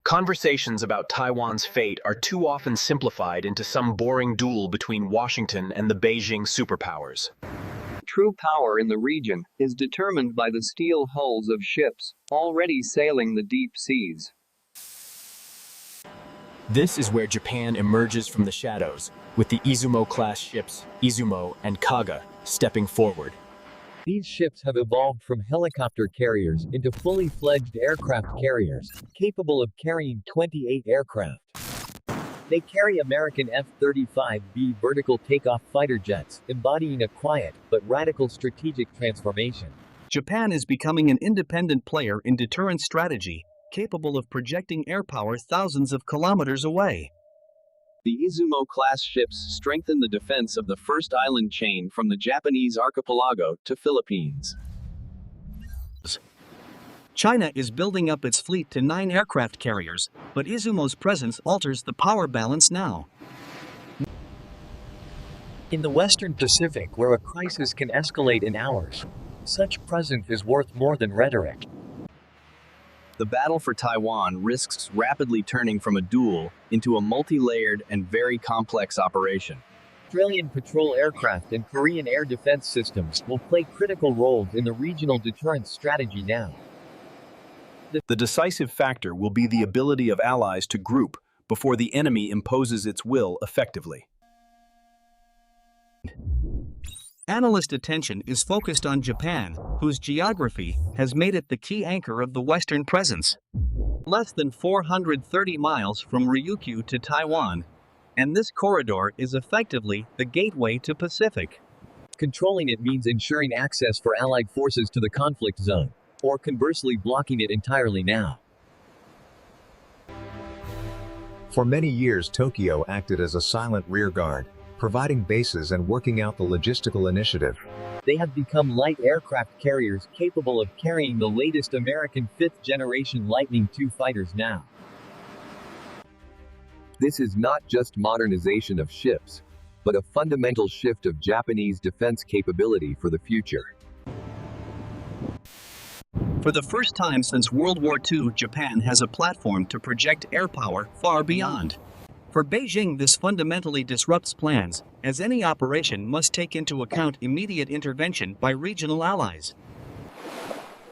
Conversations about Taiwan's fate are too often simplified into some boring duel between Washington and the Beijing superpowers. True power in the region is determined by the steel hulls of ships already sailing the deep seas. This is where Japan emerges from the shadows, with the Izumo-class ships Izumo and Kaga stepping forward. These ships have evolved from helicopter carriers into fully fledged aircraft carriers, capable of carrying 28 aircraft. They carry American F-35B vertical takeoff fighter jets, embodying a quiet but radical strategic transformation. Japan is becoming an independent player in deterrence strategy, capable of projecting air power thousands of kilometers away. The Izumo-class ships strengthen the defense of the first island chain from the Japanese archipelago to Philippines. China is building up its fleet to 9 aircraft carriers, but Izumo's presence alters the power balance now. In the Western Pacific, where a crisis can escalate in hours, such presence is worth more than rhetoric. The battle for Taiwan risks rapidly turning from a duel into a multi-layered and very complex operation. Australian patrol aircraft and Korean air defense systems will play critical roles in the regional deterrence strategy now. The decisive factor will be the ability of allies to group before the enemy imposes its will effectively. Analyst attention is focused on Japan, whose geography has made it the key anchor of the Western presence. Less than 430 miles from Ryukyu to Taiwan, and this corridor is effectively the gateway to Pacific. Controlling it means ensuring access for Allied forces to the conflict zone, or conversely blocking it entirely now. For many years, Tokyo acted as a silent rearguard, providing bases and working out the logistical initiative. They have become light aircraft carriers capable of carrying the latest American 5th-generation Lightning II fighters now. This is not just modernization of ships, but a fundamental shift of Japanese defense capability for the future. For the first time since World War II, Japan has a platform to project air power far beyond. For Beijing, this fundamentally disrupts plans, as any operation must take into account immediate intervention by regional allies.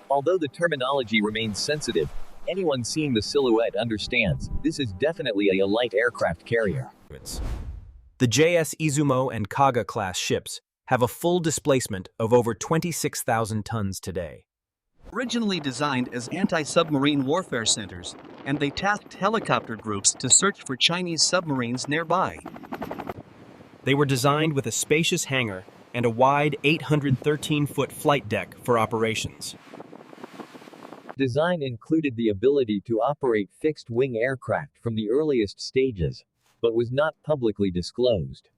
Although the terminology remains sensitive, anyone seeing the silhouette understands this is definitely a light aircraft carrier. The JS Izumo and Kaga class ships have a full displacement of over 26,000 tons today. Originally designed as anti-submarine warfare centers, and they tasked helicopter groups to search for Chinese submarines nearby. They were designed with a spacious hangar and a wide 813-foot flight deck for operations. Design included the ability to operate fixed-wing aircraft from the earliest stages, but was not publicly disclosed.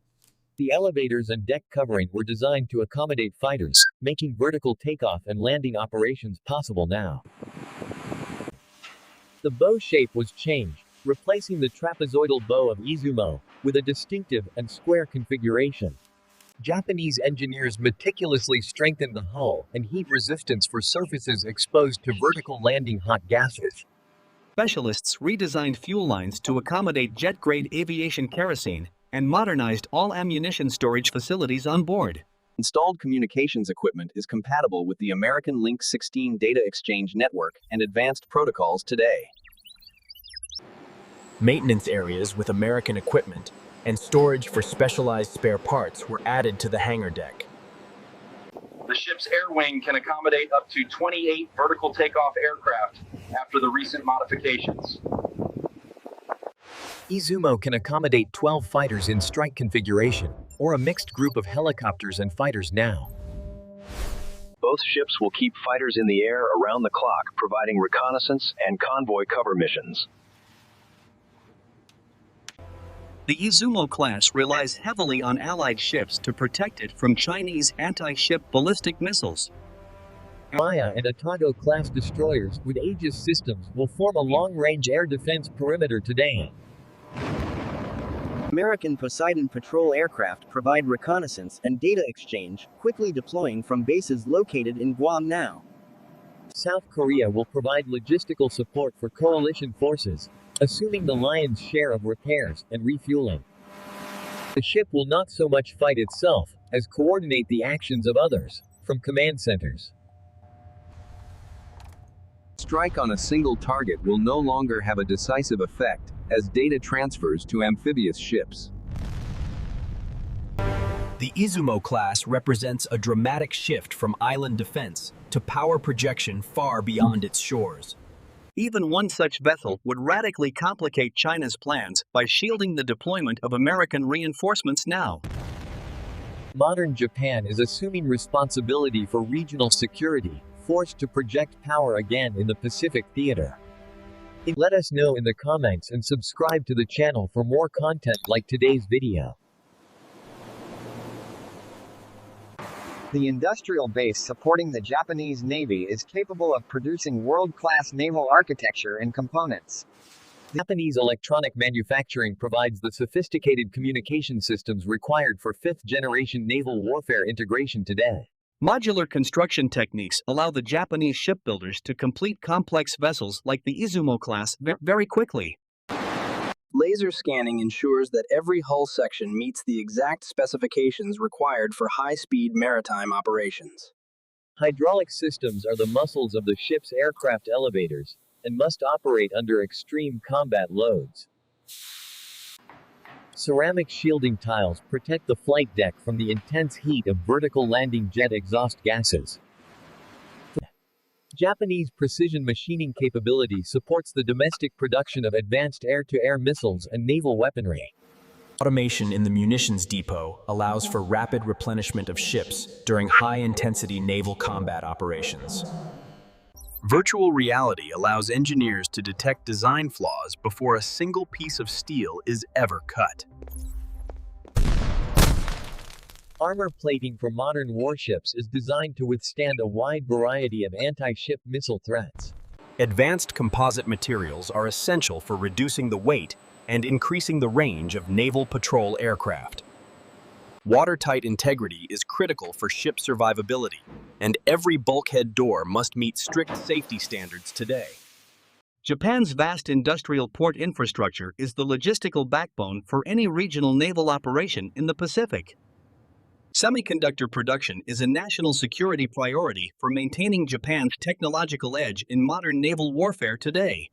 The elevators and deck covering were designed to accommodate fighters, making vertical takeoff and landing operations possible now. The bow shape was changed, replacing the trapezoidal bow of Izumo, with a distinctive and square configuration. Japanese engineers meticulously strengthened the hull and heat resistance for surfaces exposed to vertical landing hot gases. Specialists redesigned fuel lines to accommodate jet-grade aviation kerosene, and modernized all ammunition storage facilities on board. Installed communications equipment is compatible with the American Link 16 data exchange network and advanced protocols today. Maintenance areas with American equipment and storage for specialized spare parts were added to the hangar deck. The ship's air wing can accommodate up to 28 vertical takeoff aircraft after the recent modifications. Izumo can accommodate 12 fighters in strike configuration, or a mixed group of helicopters and fighters now. Both ships will keep fighters in the air around the clock, providing reconnaissance and convoy cover missions. The Izumo class relies heavily on Allied ships to protect it from Chinese anti-ship ballistic missiles. Maya and Atago class destroyers with Aegis systems will form a long-range air defense perimeter today. American Poseidon patrol aircraft provide reconnaissance and data exchange, quickly deploying from bases located in Guam now. South Korea will provide logistical support for coalition forces, assuming the lion's share of repairs and refueling. The ship will not so much fight itself, as coordinate the actions of others, from command centers. Strike on a single target will no longer have a decisive effect, as data transfers to amphibious ships. The Izumo class represents a dramatic shift from island defense to power projection far beyond its shores. Even one such vessel would radically complicate China's plans by shielding the deployment of American reinforcements now. Modern Japan is assuming responsibility for regional security, forced to project power again in the Pacific theater. Let us know in the comments and subscribe to the channel for more content like today's video. The industrial base supporting the Japanese Navy is capable of producing world-class naval architecture and components. Japanese electronic manufacturing provides the sophisticated communication systems required for fifth-generation naval warfare integration today. Modular construction techniques allow the Japanese shipbuilders to complete complex vessels like the Izumo class very quickly. Laser scanning ensures that every hull section meets the exact specifications required for high-speed maritime operations. Hydraulic systems are the muscles of the ship's aircraft elevators, and must operate under extreme combat loads. Ceramic shielding tiles protect the flight deck from the intense heat of vertical landing jet exhaust gases. Japanese precision machining capability supports the domestic production of advanced air-to-air missiles and naval weaponry. Automation in the munitions depot allows for rapid replenishment of ships during high-intensity naval combat operations. Virtual reality allows engineers to detect design flaws before a single piece of steel is ever cut. Armor plating for modern warships is designed to withstand a wide variety of anti-ship missile threats. Advanced composite materials are essential for reducing the weight and increasing the range of naval patrol aircraft. Watertight integrity is critical for ship survivability, and every bulkhead door must meet strict safety standards today. Japan's vast industrial port infrastructure is the logistical backbone for any regional naval operation in the Pacific. Semiconductor production is a national security priority for maintaining Japan's technological edge in modern naval warfare today.